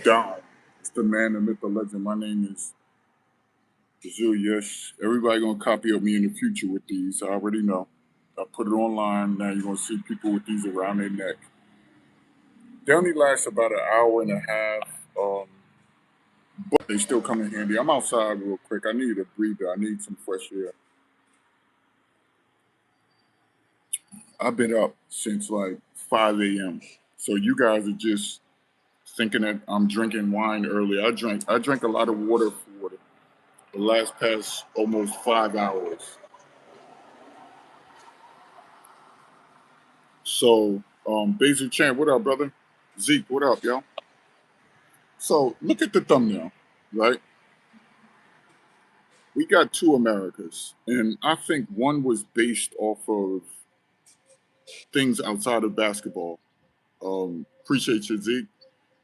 down? It's the man, the myth, the legend. My name is Yesh. Everybody gonna copy of me in the future with these. I already know. I put it online. Now you're gonna see people with these around their neck. They only last about an hour and a half, but they still come in handy. I'm outside real quick. I need a breather. I need some fresh air. I've been up since like 5 a.m. So you guys are just thinking that I'm drinking wine early. I drank a lot of water for the last past almost 5 hours. So, Basil Chan, what up, brother? Zeke, what up, yo? So, look at the thumbnail, right? We got two Americas, and I think one was based off of things outside of basketball. Appreciate you, Zeke.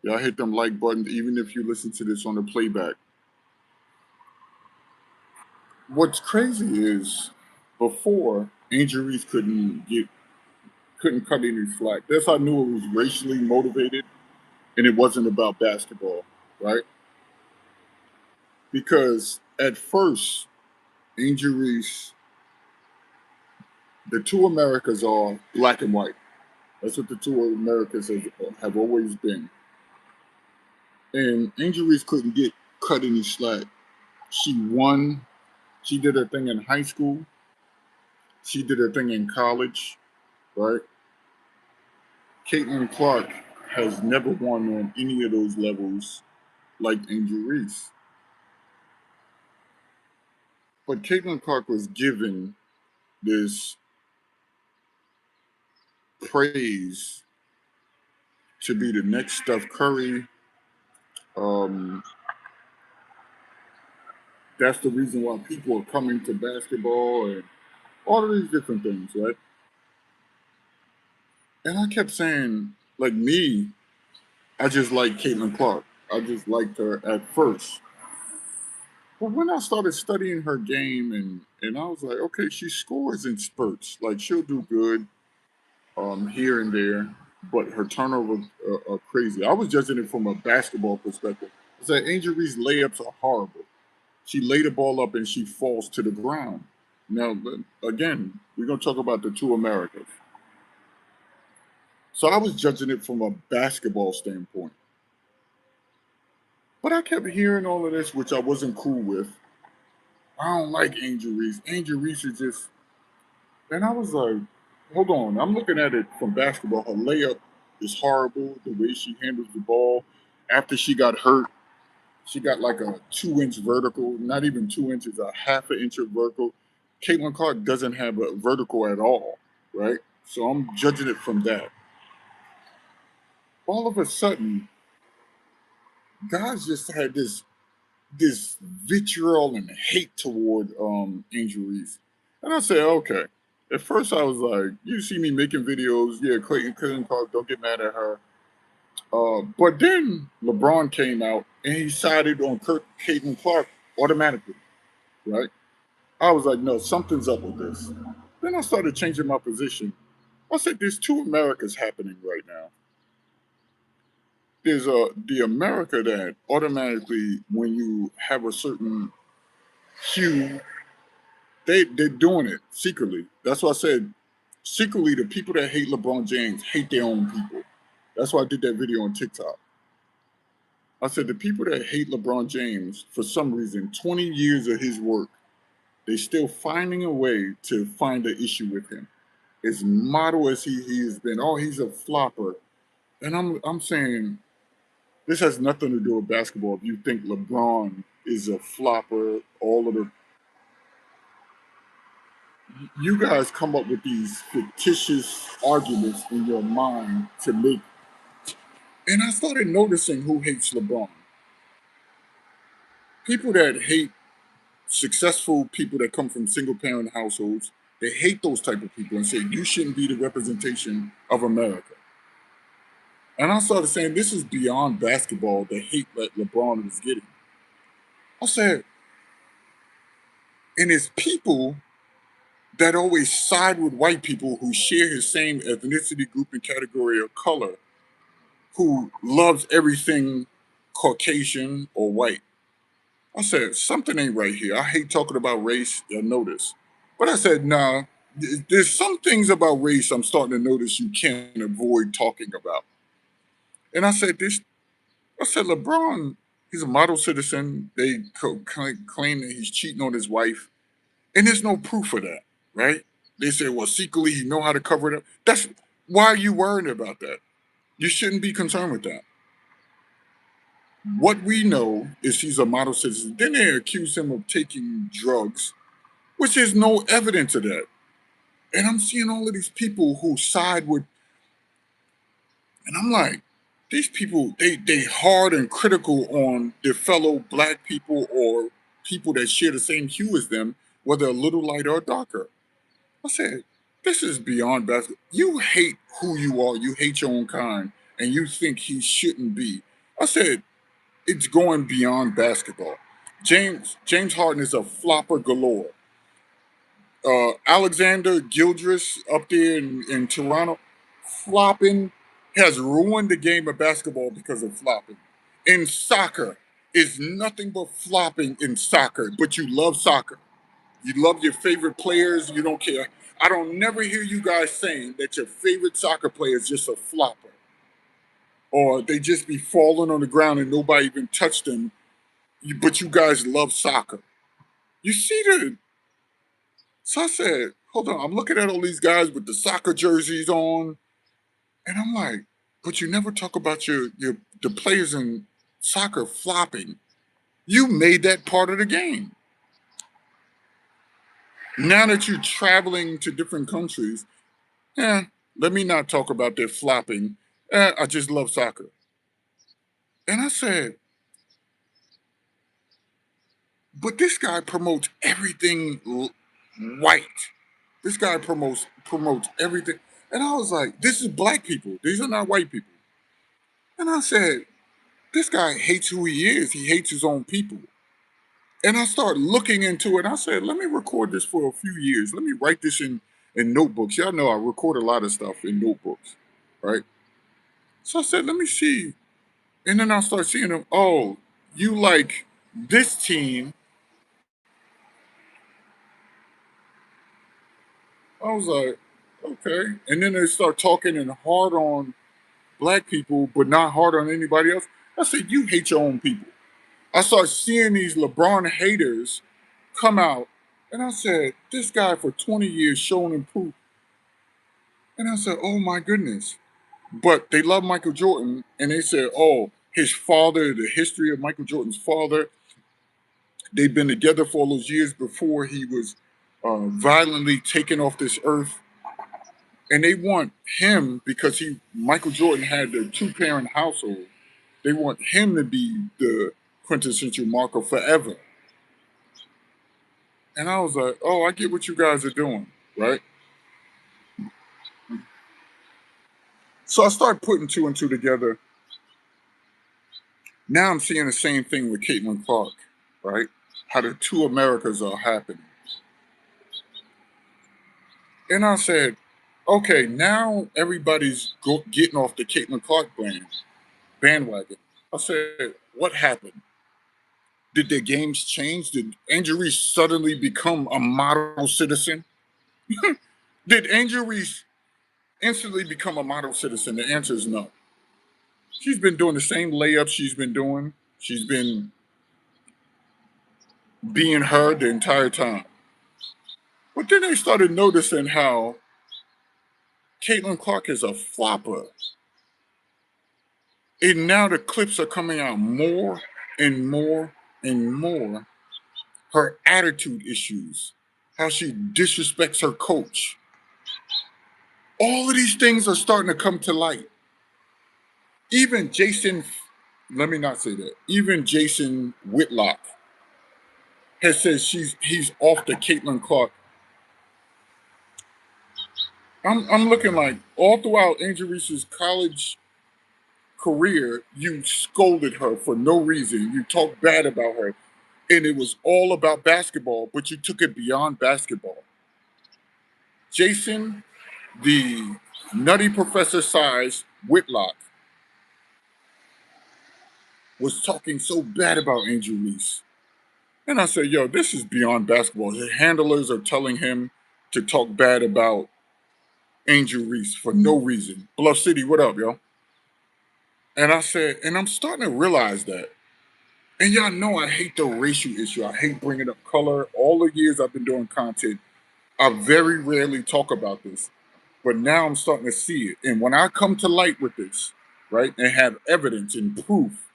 Y'all hit them like buttons, even if you listen to this on the playback. What's crazy is before injuries couldn't cut any slack. That's how I knew it was racially motivated and it wasn't about basketball, right? Because at first, injuries, the two Americas are black and white. That's what the two Americas have always been. And injuries couldn't get cut any slack. She won. She did her thing in high school. She did her thing in college, right? Caitlin Clark has never won on any of those levels like Angel Reese. But Caitlin Clark was given this praise to be the next Steph Curry. Um, that's the reason why people are coming to basketball and all of these different things, right? And I kept saying, like me, I just like Caitlin Clark. I just liked her at first. But when I started studying her game and I was like, okay, she scores in spurts. Like she'll do good here and there, but her turnovers are crazy. I was judging it from a basketball perspective. I said Angel Reese's layups are horrible. She laid the ball up and she falls to the ground. Now, again, we're going to talk about the two Americas. So I was judging it from a basketball standpoint. But I kept hearing all of this, which I wasn't cool with. I don't like Angel Reese. Angel Reese is just. And I was like, hold on. I'm looking at it from basketball. Her layup is horrible. The way she handles the ball. After she got hurt, she got like a 2 inch vertical, not even 2 inches, a half an inch of vertical. Caitlin Clark doesn't have a vertical at all, right? So I'm judging it from that. All of a sudden, guys just had this vitriol and hate toward Angel Reese. And I said, okay. At first I was like, you see me making videos, yeah, Clayton Clark, don't get mad at her. But then LeBron came out and he sided on Caitlin Clark automatically, right? I was like, no, something's up with this. Then I started changing my position. I said, there's two Americas happening right now. There's the America that automatically, when you have a certain hue, they're doing it secretly. That's why I said secretly the people that hate LeBron James hate their own people. That's why I did that video on TikTok. I said the people that hate LeBron James, for some reason, 20 years of his work, they still finding a way to find an issue with him. As model as he has been, oh, he's a flopper. And I'm saying this has nothing to do with basketball. If you think LeBron is a flopper, all of the you guys come up with these fictitious arguments in your mind to make. And I started noticing who hates LeBron. People that hate successful people that come from single parent households, they hate those type of people and say you shouldn't be the representation of America. And I started saying this is beyond basketball, the hate that LeBron is getting. I said, and it's people that always side with white people who share his same ethnicity group and category of color, who loves everything Caucasian or white. I said, something ain't right here. I hate talking about race. You'll notice. But I said, nah, there's some things about race I'm starting to notice you can't avoid talking about. And I said, LeBron, he's a model citizen. They claim that he's cheating on his wife. And there's no proof of that, right? They say, well, secretly he know how to cover it up. That's why are you worried about that? You shouldn't be concerned with that. What we know is he's a model citizen. Then they accuse him of taking drugs, which is no evidence of that. And I'm seeing all of these people who side with, and I'm like, these people, they hard and critical on their fellow black people or people that share the same hue as them, whether a little lighter or darker. I said, this is beyond basketball. You hate who you are, you hate your own kind, and you think he shouldn't be. I said, it's going beyond basketball. James Harden is a flopper galore. Alexander Gildress up there in Toronto, flopping, has ruined the game of basketball because of flopping. In soccer, is nothing but flopping in soccer, but you love soccer. You love your favorite players, you don't care. I don't never hear you guys saying that your favorite soccer player is just a flopper. Or they just be falling on the ground and nobody even touched them, but you guys love soccer. You see the So I said, hold on, I'm looking at all these guys with the soccer jerseys on, and I'm like, but you never talk about your the players in soccer flopping. You made that part of the game. Now that you're traveling to different countries, eh, let me not talk about their flopping. I just love soccer. And I said, but this guy promotes everything white. This guy promotes everything. And I was like, this is black people. These are not white people. And I said, this guy hates who he is. He hates his own people. And I started looking into it. I said, let me record this for a few years. Let me write this in notebooks. Y'all know I record a lot of stuff in notebooks, right? So I said, let me see. And then I start seeing them, oh, you like this team. I was like, okay. And then they start talking and hard on black people, but not hard on anybody else. I said, you hate your own people. I started seeing these LeBron haters come out, and I said, this guy for 20 years showing and proof. And I said, oh my goodness. But they love Michael Jordan, and they said, oh, his father, the history of Michael Jordan's father, they've been together for all those years before he was violently taken off this earth. And they want him because Michael Jordan had the two-parent household. They want him to be the quintessential Marco forever. And I was like, oh, I get what you guys are doing, right? So I started putting two and two together. Now I'm seeing the same thing with Caitlin Clark, right? How the two Americas are happening. And I said, okay, now everybody's getting off the Caitlin Clark bandwagon. I said, what happened? Did their games change? Did Angel Reese suddenly become a model citizen? Did Angel Reese instantly become a model citizen? The answer is no. She's been doing the same layups she's been doing. She's been being her the entire time. But then they started noticing how Caitlin Clark is a flopper. And now the clips are coming out more and more and more. Her attitude issues, how she disrespects her coach. All of these things are starting to come to light. Even Jason, let me not say that, even Jason Whitlock has said he's off the Caitlin Clark. I'm looking like all throughout Angel Reese's college career, you scolded her for no reason. You talked bad about her. And it was all about basketball, but you took it beyond basketball. Jason, the nutty professor size Whitlock, was talking so bad about Angel Reese. And I said, yo, this is beyond basketball. His handlers are telling him to talk bad about Angel Reese for no reason. Bluff City, what up, yo? And I said, and I'm starting to realize that. And y'all know I hate the racial issue. I hate bringing up color. All the years I've been doing content, I very rarely talk about this. But now I'm starting to see it. And when I come to light with this, right, and have evidence and proof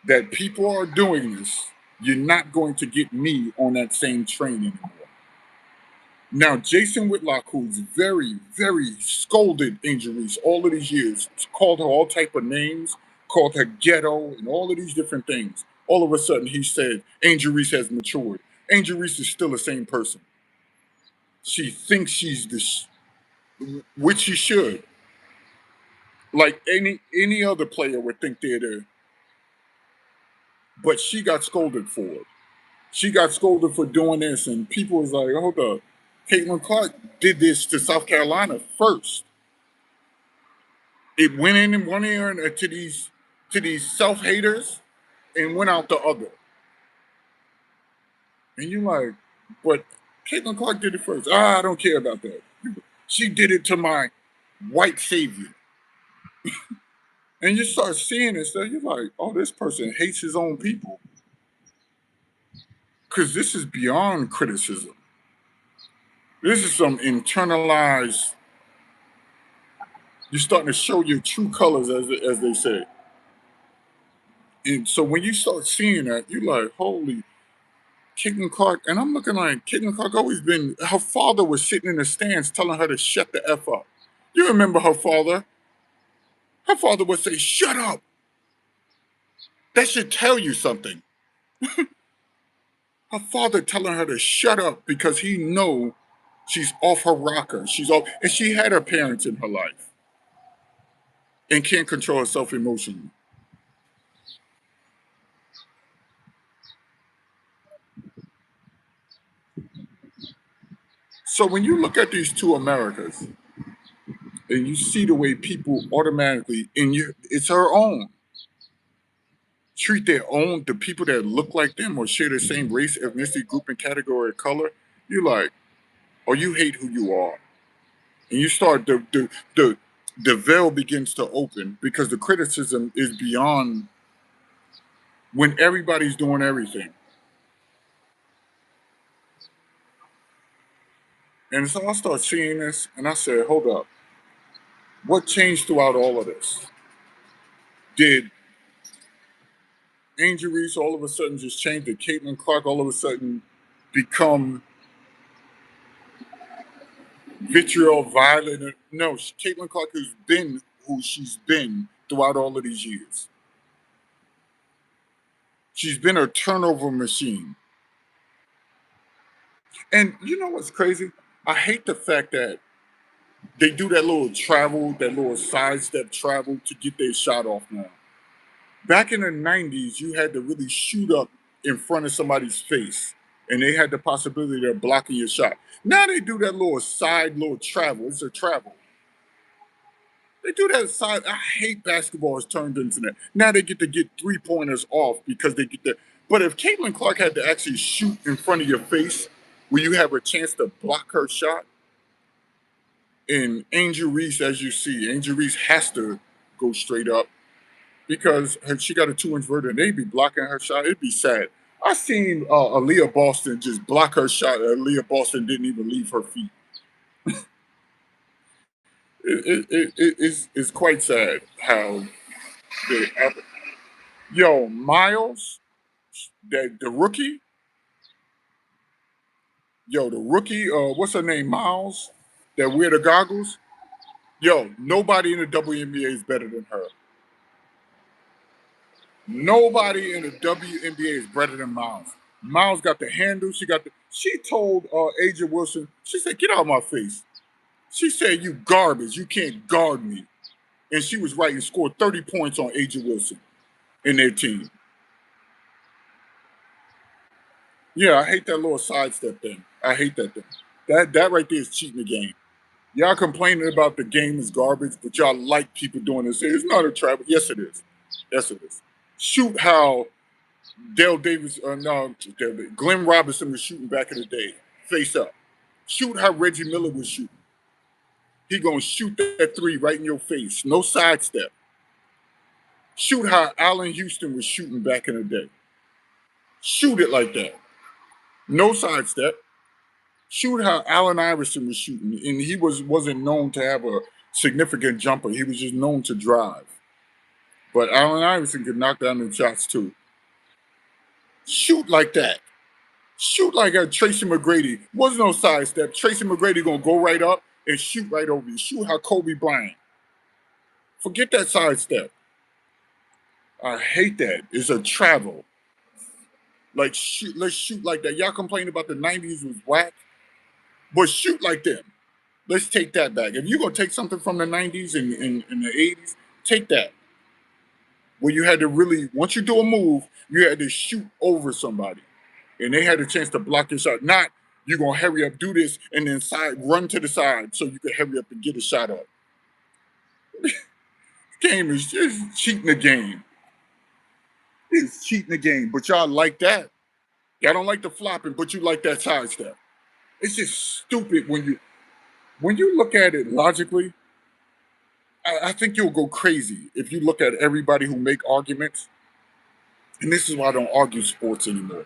that people are doing this, you're not going to get me on that same train anymore. Now, Jason Whitlock, who's very, very scolded Angel Reese all of these years, called her all type of names, called her ghetto, and all of these different things. All of a sudden, he said Angel Reese has matured. Angel Reese is still the same person. She thinks she's this, which she should. Like any other player would think they're there, but she got scolded for it. She got scolded for doing this, and people was like, "Hold up, Caitlin Clark did this to South Carolina first. It went in one ear and to these self haters, and went out the other." And you're like, "But Caitlin Clark did it first. I don't care about that. She did it to my white savior." And you start seeing this stuff, you're like, "Oh, this person hates his own people." Because this is beyond criticism. This is some internalized. You're starting to show your true colors, as they say. And so when you start seeing that, you're like, "Holy, Caitlin Clark." And I'm looking like Caitlin Clark always been. Her father was sitting in the stands telling her to shut the f up. You remember her father? Her father would say, "Shut up." That should tell you something. Her father telling her to shut up because he know she's off her rocker. She's off, and she had her parents in her life and can't control herself emotionally. So when you look at these two Americas and you see the way people automatically, and it's her own, treat their own, the people that look like them or share the same race, ethnicity, group, and category of color, you're like, or you hate who you are. And you start the veil begins to open because the criticism is beyond when everybody's doing everything. And so I start seeing this and I said, hold up, what changed throughout all of this? Did Angel Reese all of a sudden just change? Did Caitlin Clark all of a sudden become vitriol, violent? No, Caitlin Clark has been who she's been throughout all of these years. She's been a turnover machine. And you know what's crazy? I hate the fact that they do that little travel, that little sidestep travel to get their shot off now. Back in the 90s, you had to really shoot up in front of somebody's face, and they had the possibility of blocking your shot. Now they do that little side, little travel. It's a travel. They do that side. I hate basketball has turned into that. Now they get to get 3-pointers off because they get that. But if Caitlin Clark had to actually shoot in front of your face where you have a chance to block her shot, and Angel Reese, as you see, Angel Reese has to go straight up because she got a 2-inch vert and they'd be blocking her shot. It'd be sad. I seen Aaliyah Boston just block her shot. Aaliyah Boston didn't even leave her feet. It's quite sad how they. Yo, Miles, the rookie. Yo, the rookie. What's her name? Miles, that wear the goggles. Yo, nobody in the WNBA is better than her. Nobody in the WNBA is better than Miles. Miles got the handle. She got the. She told Aja Wilson. She said, "Get out of my face." She said, "You garbage. You can't guard me." And she was right and scored 30 points on Aja Wilson in their team. Yeah, I hate that little sidestep thing. I hate that thing. That right there is cheating the game. Y'all complaining about the game is garbage, but y'all like people doing this. It's not a trap. Yes, it is. Yes, it is. Shoot how Dale Davis, no, Glenn Robinson was shooting back in the day, face up. Shoot how Reggie Miller was shooting. He gonna shoot that three right in your face, no sidestep. Shoot how Allen Houston was shooting back in the day. Shoot it like that, no sidestep. Shoot how Allen Iverson was shooting, and he wasn't known to have a significant jumper. He was just known to drive. But Allen Iverson could knock down the shots too. Shoot like that. Shoot like a Tracy McGrady. Was no sidestep. Tracy McGrady gonna go right up and shoot right over you. Shoot how Kobe Bryant. Forget that sidestep. I hate that. It's a travel. Like shoot, let's shoot like that. Y'all complain about the '90s was whack, but shoot like them. Let's take that back. If you're gonna take something from the '90s and the '80s, take that. Where you had to really, once you do a move, you had to shoot over somebody, and they had a chance to block your shot. Not you gonna hurry up, do this, and then run to the side so you can hurry up and get a shot up. Game is just cheating the game. It's cheating the game, but y'all like that. Y'all don't like the flopping, but you like that sidestep. It's just stupid when you look at it logically. I think you'll go crazy if you look at everybody who make arguments. And this is why I don't argue sports anymore.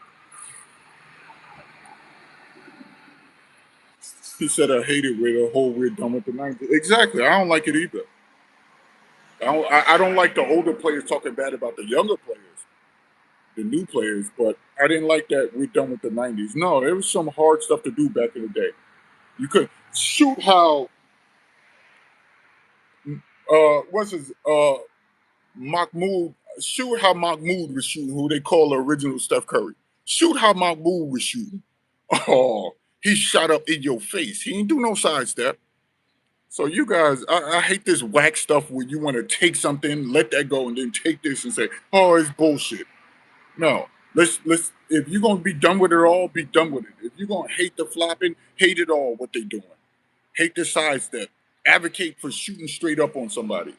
He said I hate it with a whole we're done with the '90s. Exactly. I don't like it either. I don't like the older players talking bad about the younger players, the new players, but I didn't like that we're done with the '90s. No, there was some hard stuff to do back in the day. You could shoot how what's his Mahmoud, shoot how Mahmoud was shooting, who they call the original Steph Curry. Shoot how Mahmoud was shooting. Oh, he shot up in your face. He ain't do no sidestep. So you guys, I hate this whack stuff where you want to take something, let that go, and then take this and say, "Oh, it's bullshit." No, let's. If you're gonna be done with it all, be done with it. If you're gonna hate the flopping, hate it all. What they doing? Hate the sidestep. Advocate for shooting straight up on somebody.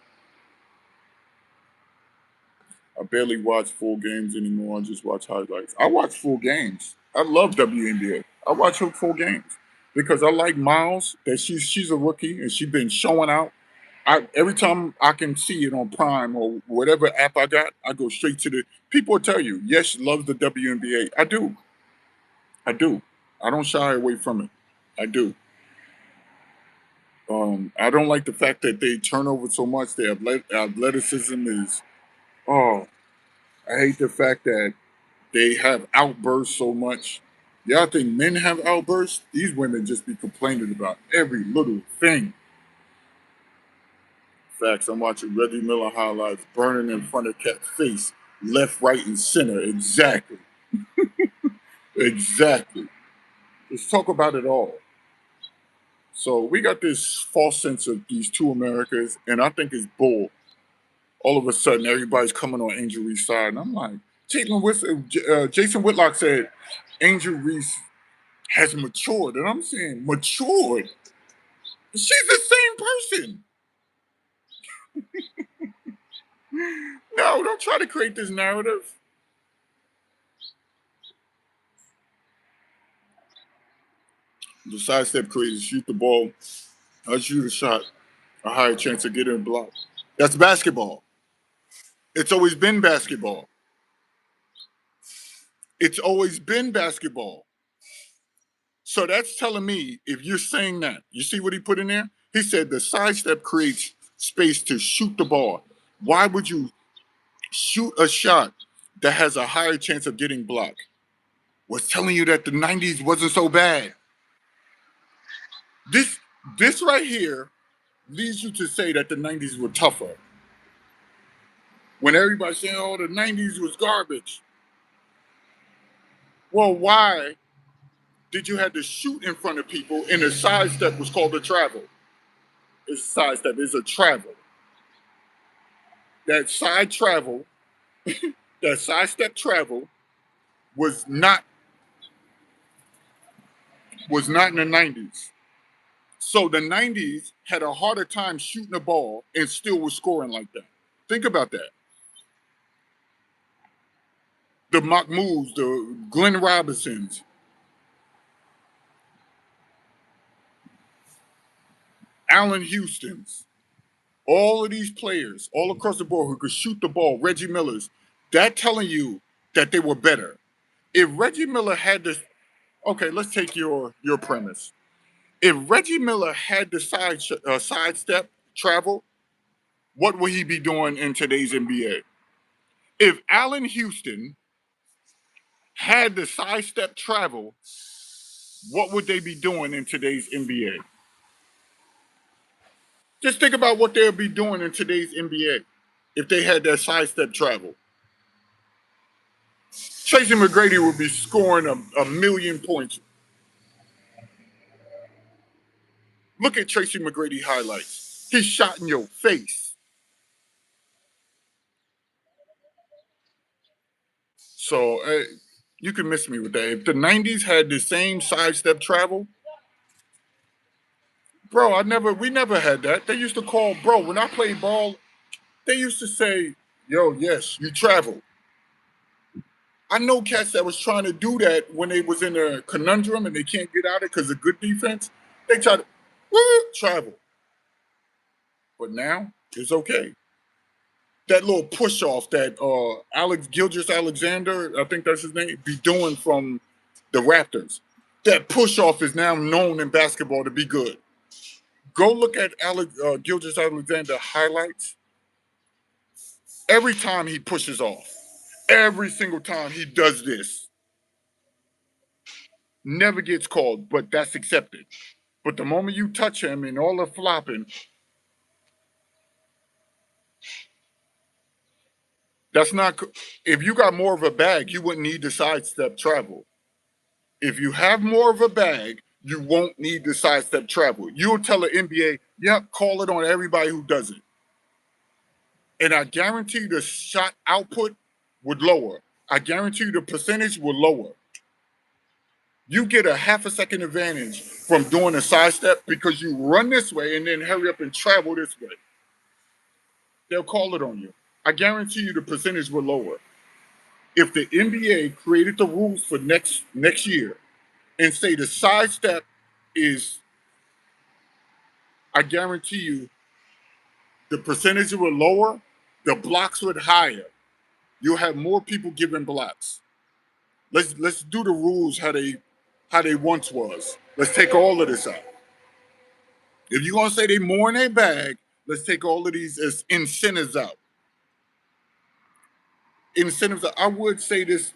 I barely watch full games anymore. I just watch highlights. I watch full games. I love WNBA. I watch her full games because I like Miles. That she's a rookie and she's been showing out. Every time I can see it on Prime or whatever app I got, I go straight to the. People will tell you, yes, loves the WNBA. I do. I do. I don't shy away from it. I do. I don't like the fact that they turn over so much. Their athleticism is. Oh, I hate the fact that they have outbursts so much. Y'all think men have outbursts? These women just be complaining about every little thing. Facts. I'm watching Reggie Miller highlights burning in front of Cat's face, left, right, and center. Exactly. Exactly. Let's talk about it all. So we got this false sense of these two Americas, and I think it's bull. All of a sudden, everybody's coming on Angel Reese's side, and I'm like, Jason Whitlock said Angel Reese has matured, and I'm saying matured. She's the same person. No, don't try to create this narrative. The sidestep crazy, shoot the ball. I shoot a shot, a higher chance of getting a block. That's basketball. It's always been basketball. It's always been basketball. So that's telling me if you're saying that, you see what he put in there? He said the sidestep creates space to shoot the ball. Why would you shoot a shot that has a higher chance of getting blocked? Was telling you that the '90s wasn't so bad. This this right here leads you to say that the '90s were tougher. When everybody's saying, "Oh, the '90s was garbage." Well, why did you have to shoot in front of people and the sidestep was called a travel? It's a sidestep. It's a travel. That side travel, that sidestep travel was not in the '90s. So the '90s had a harder time shooting the ball and still was scoring like that. Think about that. the Mahmouds, the Glenn Robinsons, Allen Houstons, all of these players all across the board who could shoot the ball, Reggie Millers, that telling you that they were better. If Reggie Miller had this, okay, let's take your premise. If Reggie Miller had the sidestep travel, what would he be doing in today's NBA? If Allen Houston had the sidestep travel, what would they be doing in today's NBA? Just think about what they'll be doing in today's NBA if they had that sidestep travel. Tracy McGrady would be scoring a million points. Look at Tracy McGrady highlights. He's shot in your face. So you can miss me with that. If the 90s had the same sidestep travel, bro, we never had that. They used to call, bro, when I played ball, they used to say, yo, yes, you travel. I know cats that was trying to do that when they was in a conundrum and they can't get out of it because of good defense. They try to travel. But now it's okay. That little push off that Alex Gilgis Alexander, I think that's his name, be doing from the Raptors. That push off is now known in basketball to be good. Go look at Gilgis Alexander highlights. Every time he pushes off, every single time he does this, never gets called, but that's accepted. But the moment you touch him and all the flopping, that's not. If you got more of a bag, you wouldn't need the sidestep travel. If you have more of a bag, you won't need the sidestep travel. You'll tell the NBA, yep, call it on everybody who does it. And I guarantee the shot output would lower. I guarantee you the percentage will lower. You get a half a second advantage from doing a sidestep because you run this way and then hurry up and travel this way. They'll call it on you. I guarantee you the percentage will lower. If the NBA created the rules for next year and say the sidestep is, I guarantee you the percentage will lower, the blocks would higher. You'll have more people giving blocks. Let's do the rules how they once was. Let's take all of this out. If you're gonna say they more in their bag, let's take all of these as incentives out. Incentives. I would say this,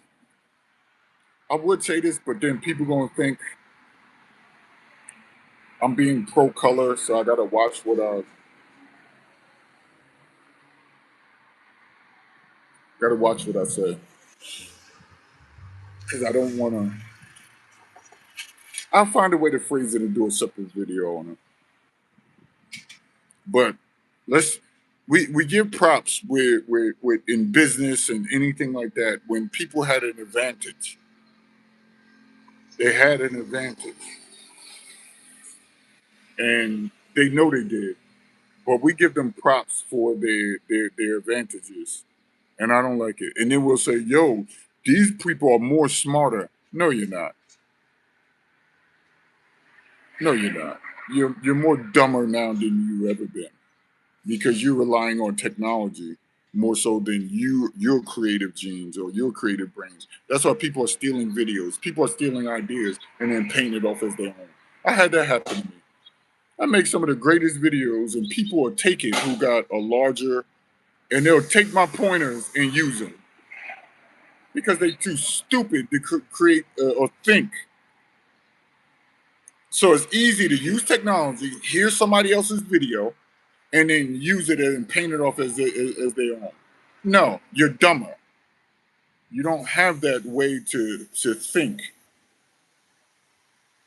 but then people gonna think I'm being pro color, so I gotta watch what I say because I don't want to. I'll find a way to phrase it and do a separate video on it. But let's we give props with in business and anything like that when people had an advantage. They had an advantage, and they know they did. But we give them props for their advantages, and I don't like it. And then we'll say, "Yo, these people are more smarter." No, you're not. No, you're not. You're more dumber now than you ever been because you're relying on technology more so than your creative genes or your creative brains. That's why people are stealing videos. People are stealing ideas and then painting it off as their own. I had that happen to me. I make some of the greatest videos and people will take it who got a larger and they'll take my pointers and use them because they're too stupid to create or think. So it's easy to use technology, hear somebody else's video, and then use it and paint it off as their own. No, you're dumber. You don't have that way to think.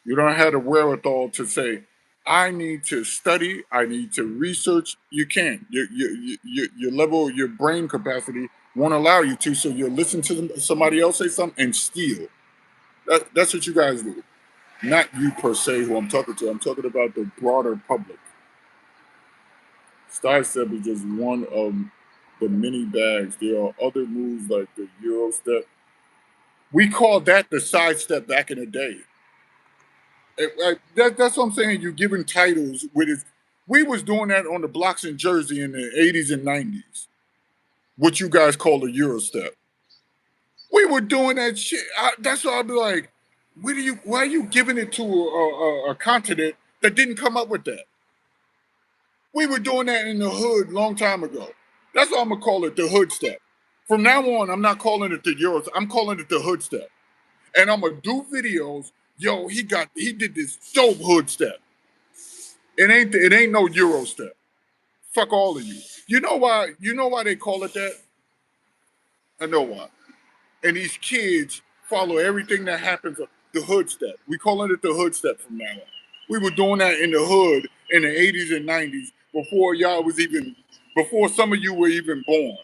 You don't have the wherewithal to say, I need to study, I need to research. You can't. Your level, your brain capacity won't allow you to, so you'll listen to somebody else say something and steal. That's what you guys do. Not you per se who I'm talking to. I'm talking about the broader public. Sidestep is just one of the many bags. There are other moves like the Euro step. We called that the sidestep back in the day. That's what I'm saying. You giving titles with it. We was doing that on the blocks in Jersey in the 80s and 90s. What you guys call a Euro step. We were doing that shit. That's why I'd be like, why are you giving it to a continent that didn't come up with that? We were doing that in the hood long time ago. That's why I'm gonna call it the hood step. From now on, I'm not calling it the Euro. I'm calling it the hood step. And I'm gonna do videos. Yo, he did this dope hood step. It ain't no Euro step. Fuck all of you. You know why? You know why they call it that? I know why. And these kids follow everything that happens. The hood step. We calling it the hood step from now on. We were doing that in the hood in the 80s and 90s before some of you were even born.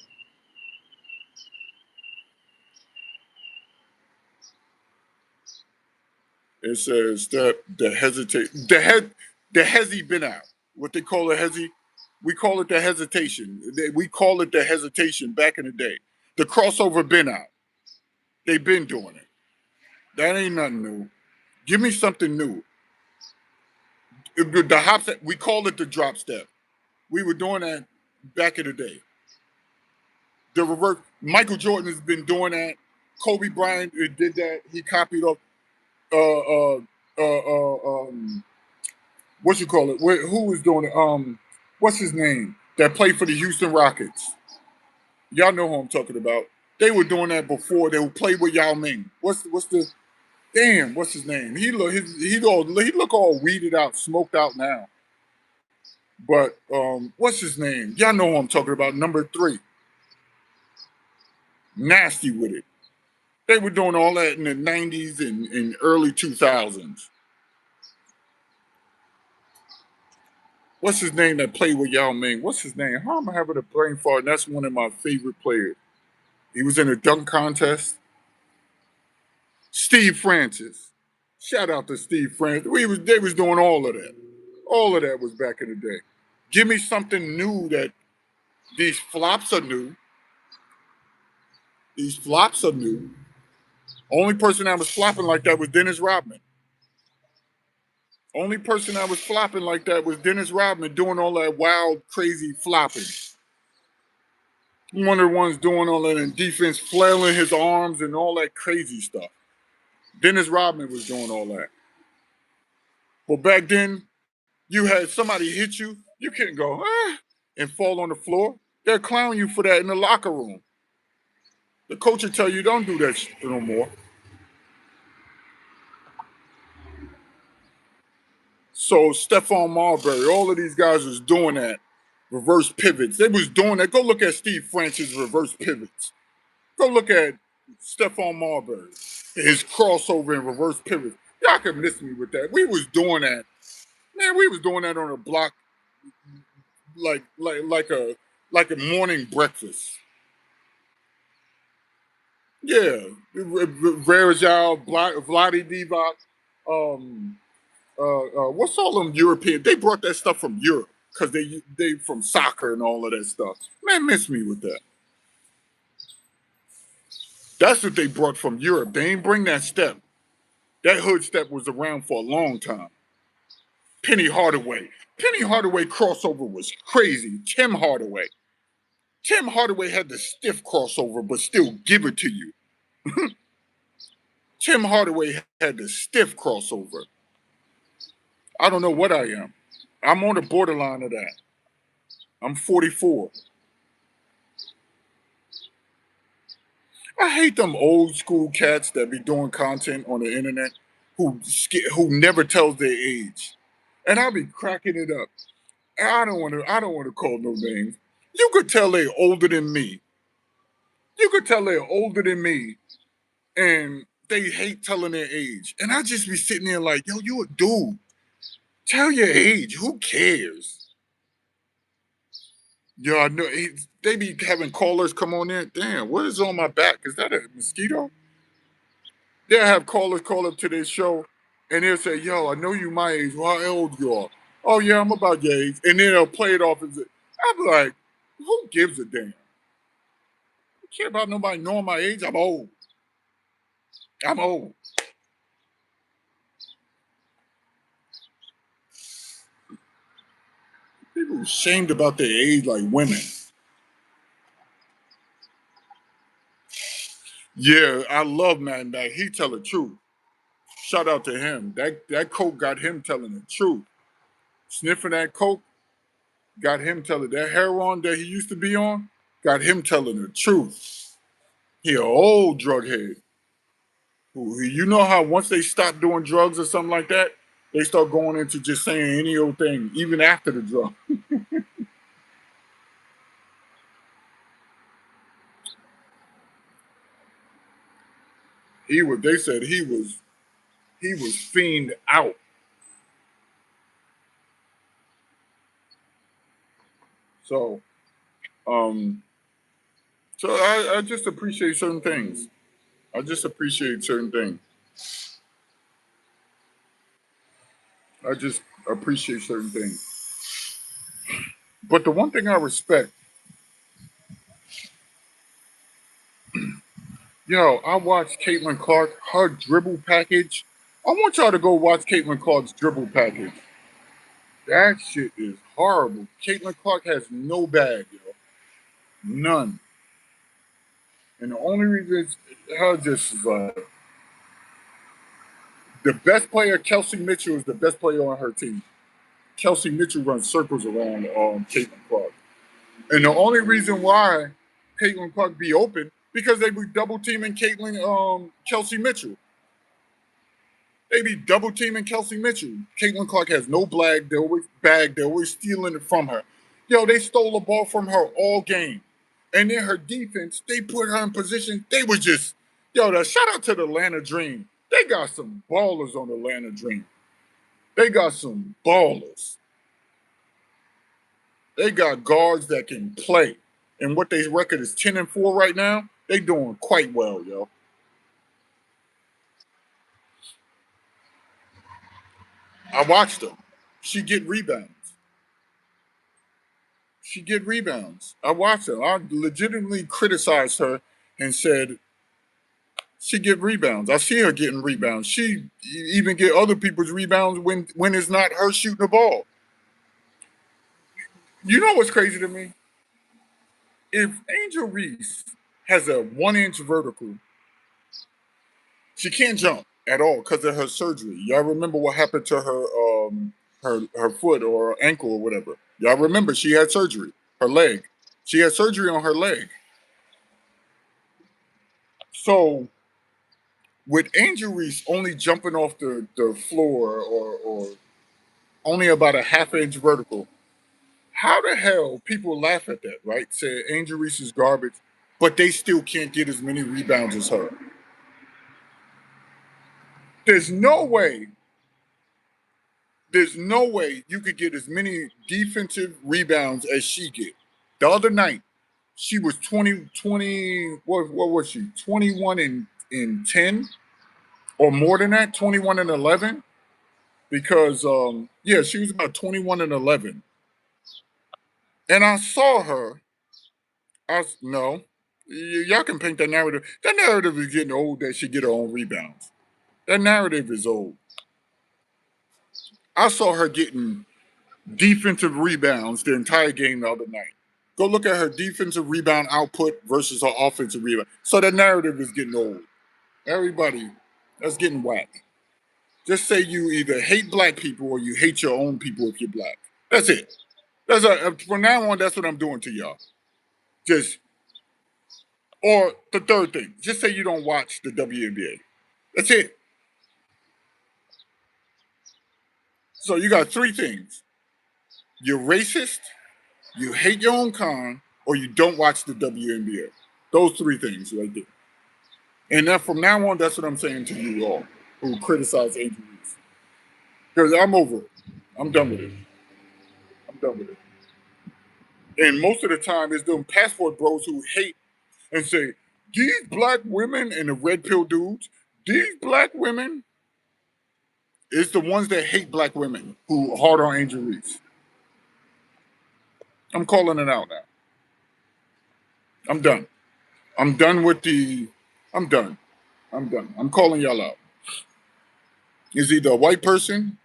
It says that the hezzy been out. What they call a hezzy, we call it the hesitation. We call it the hesitation back in the day. The crossover been out. They've been doing it. That ain't nothing new. Give me something new. The hop step, we call it the drop step. We were doing that back in the day. The reverse. Michael Jordan has been doing that. Kobe Bryant did that. He copied off. Uh, uh, what you call it? Who was doing it? What's his name? That played for the Houston Rockets. Y'all know who I'm talking about. They were doing that before. They would play with Yao Ming. What's the damn? What's his name? He look all weeded out, smoked out now. But what's his name? Y'all know who I'm talking about. Number 3, nasty with it. They were doing all that in the 90s and early 2000s. What's his name that played with Yao Ming? What's his name? How am I having a brain fart? And that's one of my favorite players. He was in a dunk contest. Steve Francis. Shout out to Steve Francis. They was doing all of that. All of that was back in the day. Give me something new that these flops are new. These flops are new. Only person that was flopping like that was Dennis Rodman. Only person that was flopping like that was Dennis Rodman doing all that wild, crazy flopping. One of the ones doing all that in defense, flailing his arms and all that crazy stuff. Dennis Rodman was doing all that. But back then, you had somebody hit you, you couldn't go, and fall on the floor. They'll clown you for that in the locker room. The coach will tell you, don't do that shit no more. So Stephon Marbury, all of these guys was doing that. Reverse pivots. They was doing that. Go look at Steve Francis' reverse pivots. Go look at Stephon Marbury. His crossover and reverse pivot. Y'all can miss me with that. We was doing that. Man, we was doing that on a block like a morning breakfast. Yeah. Verajal, Vladi Divac, what's all them European? They brought that stuff from Europe because they from soccer and all of that stuff. Man, miss me with that. That's what they brought from Europe. They ain't bring that step. That hood step was around for a long time. Penny Hardaway. Penny Hardaway crossover was crazy. Tim Hardaway. Tim Hardaway had the stiff crossover, but still give it to you. Tim Hardaway had the stiff crossover. I don't know what I am. I'm on the borderline of that. I'm 44. I hate them old school cats that be doing content on the internet who never tells their age. And I be cracking it up. I don't want to call no names. You could tell they're older than me. You could tell they're older than me and they hate telling their age. And I just be sitting there like, yo, you a dude. Tell your age. Who cares? Yo, I know they be having callers come on in. Damn, what is on my back? Is that a mosquito? They'll have callers call up to their show and they'll say, yo, I know you my age. Well, how old you are? Oh, yeah, I'm about your age. And then they'll play it off as I'm like, who gives a damn? I don't care about nobody knowing my age. I'm old. I'm old. People ashamed about their age like women. Yeah, I love man that he tell the truth. Shout out to him. That coke got him telling the truth. Sniffing that coke got him telling that heroin that he used to be on got him telling the truth. He an old drug head. You know how once they stop doing drugs or something like that, they start going into just saying any old thing, even after the drug. He was. They said he was. He was fiend out. So, um, I just appreciate certain things. I just appreciate certain things. I just appreciate certain things. But the one thing I respect, I watched Caitlin Clark, her dribble package. I want y'all to go watch Caitlin Clark's dribble package. That shit is horrible. Caitlin Clark has no bag, yo. None. And the only reason it's her just is like the best player, Kelsey Mitchell, is the best player on her team. Kelsey Mitchell runs circles around Caitlin Clark. And the only reason why Caitlin Clark be open because they be double teaming Kelsey Mitchell. They be double teaming Kelsey Mitchell. Caitlin Clark has no bag. They're always stealing it from her. Yo, they stole the ball from her all game. And then her defense, they put her in position. They was just, shout out to the Atlanta Dream. They got some ballers on the Atlanta Dream. They got some ballers. They got guards that can play. And what their record is 10-4 right now, they doing quite well, yo. I watched them. She get rebounds. She get rebounds. I watched her. I legitimately criticized her and said she get rebounds. I see her getting rebounds. She even get other people's rebounds when it's not her shooting the ball. You know what's crazy to me? If Angel Reese has a 1-inch vertical, she can't jump at all because of her surgery. Y'all remember what happened to her foot or ankle or whatever? Y'all remember she had surgery. Her leg. She had surgery on her leg. So with Angel Reese only jumping off the floor or only about a half-inch vertical, how the hell people laugh at that, right? Say Angel Reese is garbage, but they still can't get as many rebounds as her. There's no way there's no way you could get as many defensive rebounds as she get. The other night, she was 20. What was she? 21 in 10 or more than that, 21 and 11. Because yeah, she was about 21 and 11. And I saw her. No, y'all can paint that narrative. That narrative is getting old that she get her own rebounds. That narrative is old. I saw her getting defensive rebounds the entire game the other night. Go look at her defensive rebound output versus her offensive rebound. So that narrative is getting old. Everybody, that's getting whacked. Just say you either hate black people or you hate your own people if you're black. That's it. From now on, that's what I'm doing to y'all. Just or the third thing, just say you don't watch the WNBA. That's it. So you got three things: you're racist, you hate your own kind, or you don't watch the WNBA. Those three things right there. And then from now on, that's what I'm saying to you all who criticize Angel Reese. Because I'm over it. I'm done with it. I'm done with it. And most of the time, it's them passport bros who hate and say, these black women and the red pill dudes, these black women, it's the ones that hate black women who hard on Angel Reese. I'm calling it out now. I'm done. I'm done with the. I'm done. I'm done. I'm calling y'all out. Is either a white person,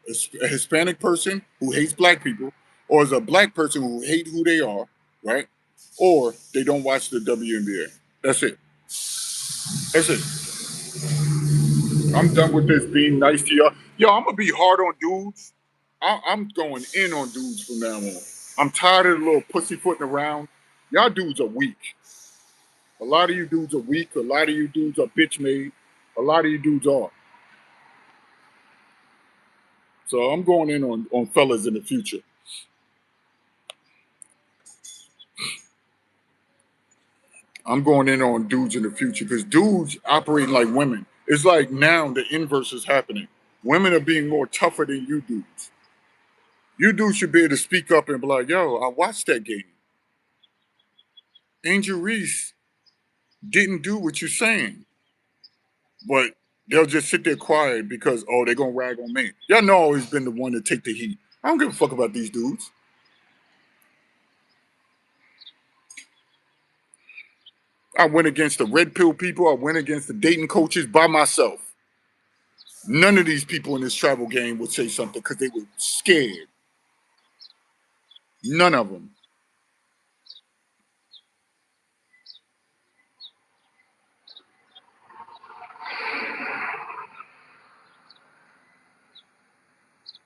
a Hispanic person who hates black people, or is a black person who hate who they are, right? Or they don't watch the WNBA. That's it. That's it. I'm done with this being nice to y'all. Yo, I'm gonna be hard on dudes. I'm going in on dudes from now on. I'm tired of the little pussyfooting around. Y'all dudes are weak. A lot of you dudes are weak. A lot of you dudes are bitch made. A lot of you dudes are. So I'm going in on fellas in the future. I'm going in on dudes in the future because dudes operating like women. It's like now the inverse is happening. Women are being more tougher than you dudes. You dudes should be able to speak up and be like, yo, I watched that game. Angel Reese didn't do what you're saying. But they'll just sit there quiet because, oh, they're going to rag on me. Y'all know I've always been the one to take the heat. I don't give a fuck about these dudes. I went against the red pill people. I went against the dating coaches by myself. None of these people in this travel game would say something because they were scared. None of them.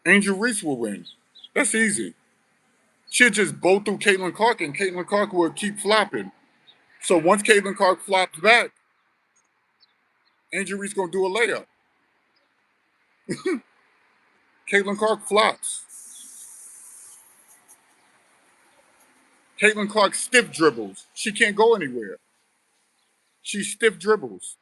Angel Reese will win. That's easy. She'll just bow through Caitlin Clark and Caitlin Clark will keep flopping. So once Caitlin Clark flops back, Angel Reese gonna do a layup. Caitlin Clark flops. Caitlin Clark stiff dribbles. She can't go anywhere. She stiff dribbles.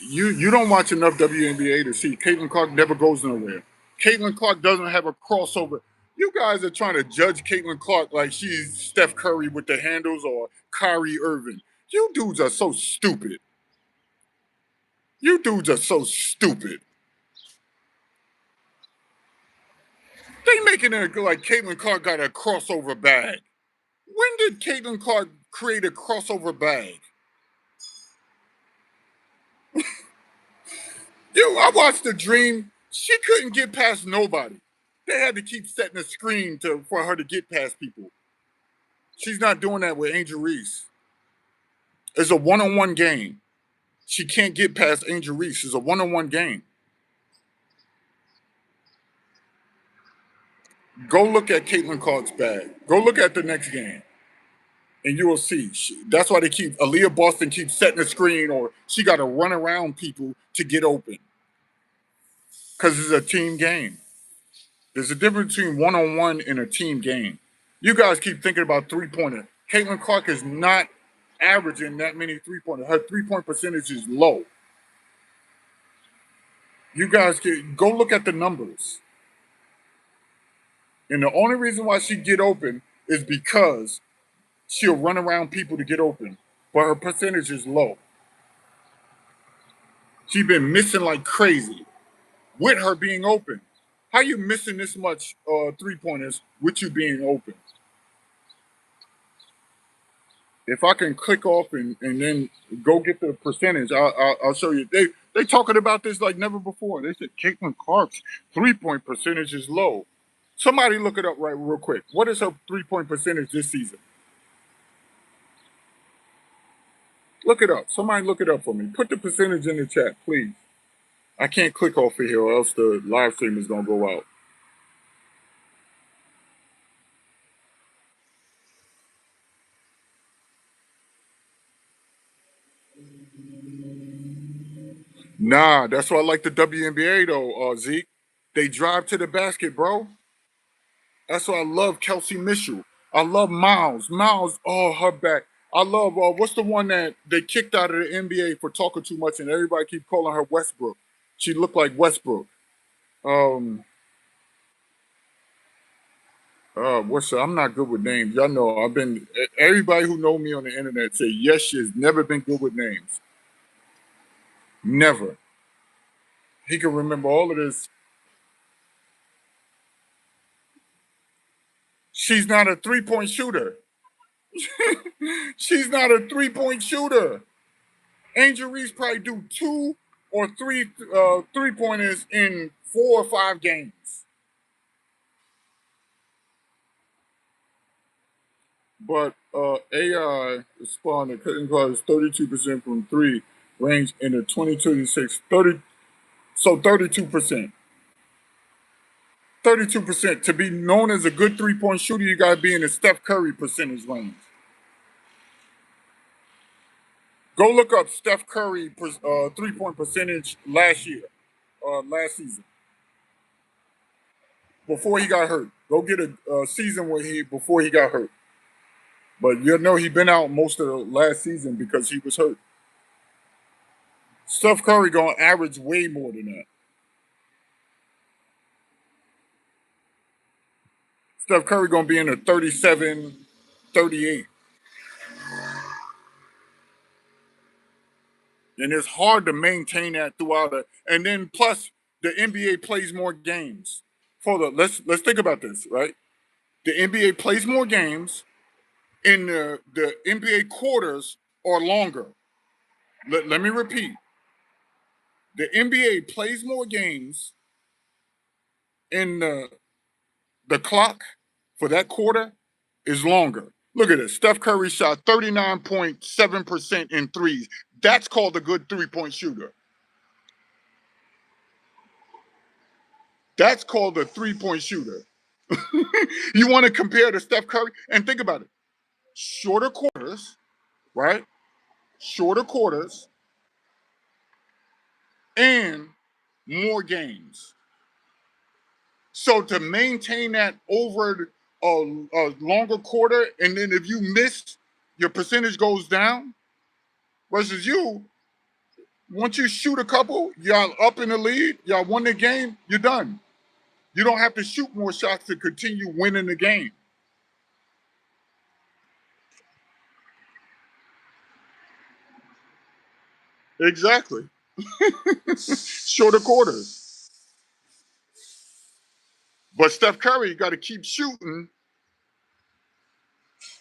You don't watch enough WNBA to see Caitlin Clark never goes nowhere. Caitlin Clark doesn't have a crossover. You guys are trying to judge Caitlin Clark like she's Steph Curry with the handles or Kyrie Irving. You dudes are so stupid. You dudes are so stupid. They making it like Caitlin Clark got a crossover bag. When did Caitlin Clark create a crossover bag? I watched the dream. She couldn't get past nobody. They had to keep setting a screen for her to get past people. She's not doing that with Angel Reese. It's a one-on-one game. She can't get past Angel Reese. It's a one-on-one game. Go look at Caitlin Clark's bag. Go look at the next game, and you will see. That's why they keep Aaliyah Boston keeps setting a screen, or she got to run around people to get open because it's a team game. There's a difference between one-on-one and a team game. You guys keep thinking about three-pointer. Caitlin Clark is not averaging that many three-pointers. Her three-point percentage is low. You guys can go look at the numbers. And the only reason why she get open is because she'll run around people to get open. But her percentage is low. She's been missing like crazy with her being open. How you missing this much three-pointers with you being open? If I can click off and then go get the percentage, I'll show you. They talking about this like never before. They said Caitlin Clark's 3-point percentage is low. Somebody look it up right real quick. What is her 3-point percentage this season? Look it up. Somebody look it up for me. Put the percentage in the chat, please. I can't click off of here or else the live stream is gonna go out. Nah, that's why I like the WNBA though, Zeke. They drive to the basket, bro. That's why I love Kelsey Mitchell. I love Miles. Miles, oh, her back. I love, what's the one that they kicked out of the NBA for talking too much and everybody keep calling her Westbrook? She looked like Westbrook. Um, I'm not good with names. Y'all know everybody who know me on the internet say Yesh has never been good with names. Never. He can remember all of this. She's not a 3-point shooter. She's not a 3-point shooter. Angel Reese probably do 2 or 3 3-pointers in 4 or 5 games. But AI responded cutting cars 32% from 3 range in the 2026 30, so 32%. 32%. To be known as a good 3-point shooter, you gotta be in the Steph Curry percentage range. Go look up Steph Curry 3-point percentage last year, last season, before he got hurt. Go get a season before he got hurt. But you know he been out most of the last season because he was hurt. Steph Curry gonna average way more than that. Steph Curry gonna be in the 37, 38. And it's hard to maintain that throughout it. And then plus the NBA plays more games. Let's think about this, right? The NBA plays more games, and the NBA quarters are longer. Let me repeat. The NBA plays more games, and the clock for that quarter is longer. Look at this. Steph Curry shot 39.7% in threes. That's called a good 3-point shooter. That's called a 3-point shooter. You want to compare to Steph Curry? And think about it. Shorter quarters, right? Shorter quarters and more games. So to maintain that over a longer quarter, and then if you miss, your percentage goes down. Versus you, once you shoot a couple, y'all up in the lead, y'all won the game, you're done. You don't have to shoot more shots to continue winning the game. Exactly. Shorter quarters. But Steph Curry got to keep shooting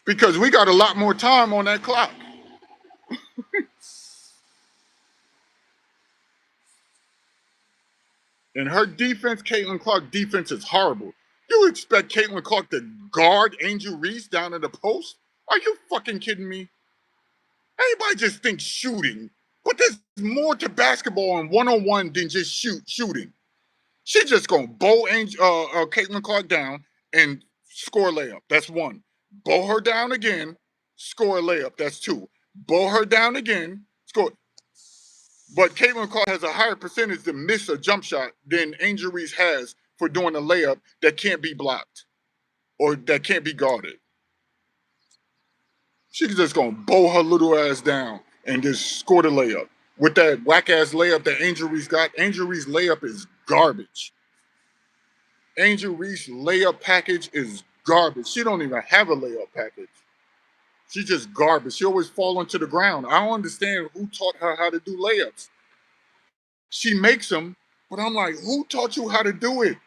because we got a lot more time on that clock. And her defense, Caitlin Clark defense is horrible. You expect Caitlin Clark to guard Angel Reese down in the post? Are you fucking kidding me? Everybody just thinks shooting, but there's more to basketball and one-on-one than just shooting. She just gonna bow Caitlin Clark down and score a layup. That's one. Bow her down again, score a layup. That's two. Bow her down again, score. But Caitlin Clark has a higher percentage to miss a jump shot than Angel Reese has for doing a layup that can't be blocked or that can't be guarded. She's just gonna bow her little ass down and just score the layup. With that whack ass layup that Angel Reese got, Angel Reese layup is garbage. Angel Reese layup package is garbage. She don't even have a layup package. She's just garbage. She always fall into the ground. I don't understand who taught her how to do layups. She makes them, but I'm like, who taught you how to do it?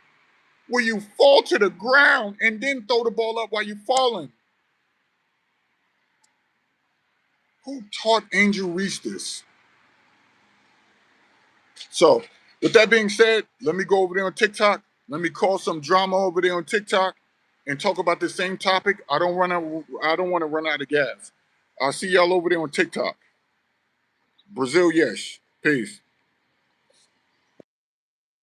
Where you fall to the ground and then throw the ball up while you're falling. Who taught Angel Reese this? So, with that being said, let me go over there on TikTok. Let me call some drama over there on TikTok and talk about the same topic. I don't want to run out of gas. I'll see y'all over there on TikTok. Brazil Yesh. Peace.